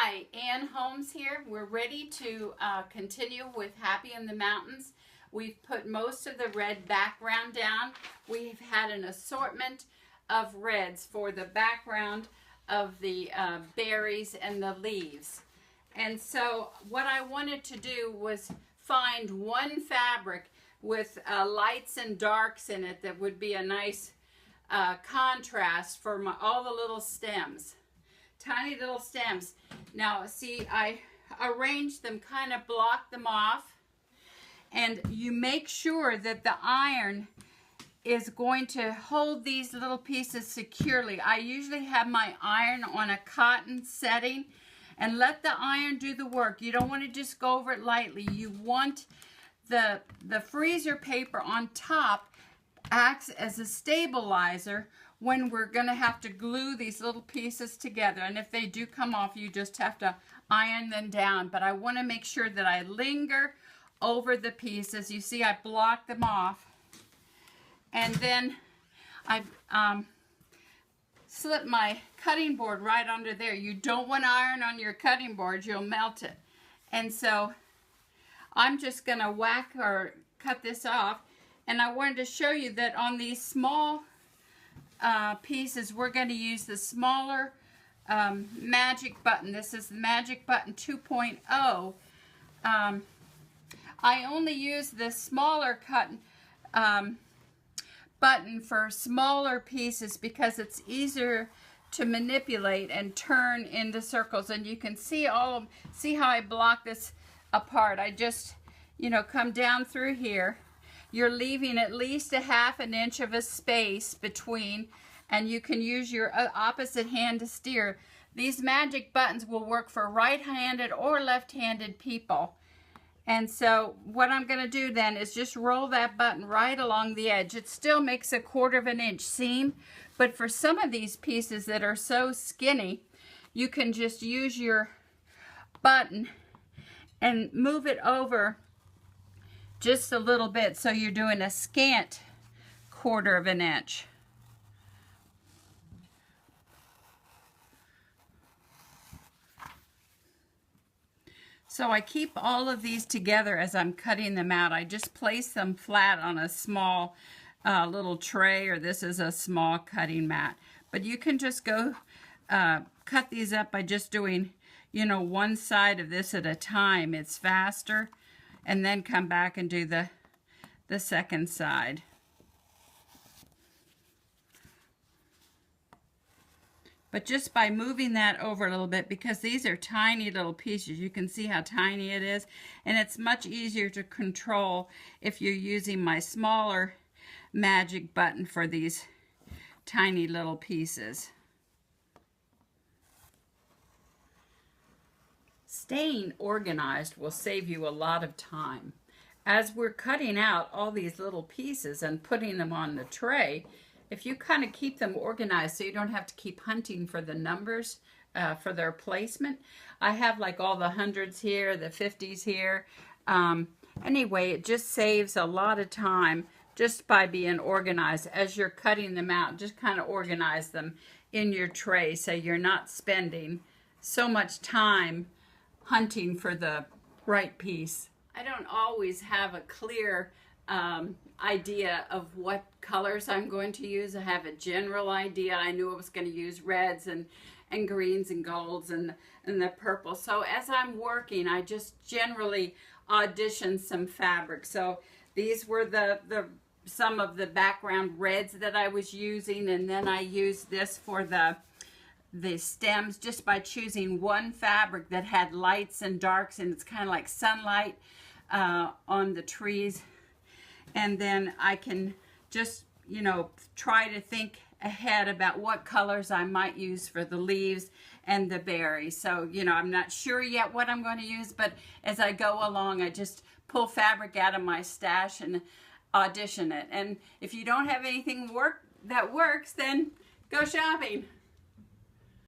Hi, Ann Holmes here. We're ready to continue with Happy in the Mountains. We've put most of the red background down. We've had an assortment of reds for the background of the berries and the leaves. And so what I wanted to do was find one fabric with lights and darks in it that would be a nice contrast for all the little stems. Tiny little stems. Now see, I arranged them, kind of blocked them off, and you make sure that the iron is going to hold these little pieces securely. I usually have my iron on a cotton setting and let the iron do the work. You don't want to just go over it lightly. You want the freezer paper on top acts as a stabilizer when we're going to have to glue these little pieces together. And if they do come off, you just have to iron them down. But I want to make sure that I linger over the pieces. You see, I blocked them off. And then I've slipped my cutting board right under there. You don't want to iron on your cutting board. You'll melt it. And so I'm just going to whack or cut this off. And I wanted to show you that on these small pieces, we're going to use the smaller magic button. This is the magic button 2.0. I only use this smaller button for smaller pieces because it's easier to manipulate and turn into circles. And you can see see how I block this apart. I just, come down through here. You're leaving at least a ½ inch of a space between, and you can use your opposite hand to steer. These magic buttons will work for right-handed or left-handed people. And so what I'm going to do then is just roll that button right along the edge. It still makes a ½ inch seam, but for some of these pieces that are so skinny, you can just use your button and move it over just a little bit, so you're doing a scant ½ inch. So I keep all of these together as I'm cutting them out. I just place them flat on a small little tray, or this is a small cutting mat. But you can just go cut these up by just doing, one side of this at a time. It's faster. And then come back and do the second side. But just by moving that over a little bit, because these are tiny little pieces, you can see how tiny it is, and it's much easier to control if you're using my smaller magic button for these tiny little pieces. Staying organized will save you a lot of time. As we're cutting out all these little pieces and putting them on the tray, if you kind of keep them organized so you don't have to keep hunting for the numbers for their placement. I have like all the hundreds here, the 50s here. Anyway, it just saves a lot of time just by being organized. As you're cutting them out, just kind of organize them in your tray so you're not spending so much time hunting for the right piece. I don't always have a clear idea of what colors I'm going to use. I have a general idea. I knew I was going to use reds and greens and golds and the purple. So as I'm working, I just generally audition some fabric. So these were some of the background reds that I was using, and then I used this for the stems just by choosing one fabric that had lights and darks, and it's kind of like sunlight on the trees. And then I can just, try to think ahead about what colors I might use for the leaves and the berries. So, I'm not sure yet what I'm going to use, but as I go along, I just pull fabric out of my stash and audition it. And if you don't have anything that works, then go shopping.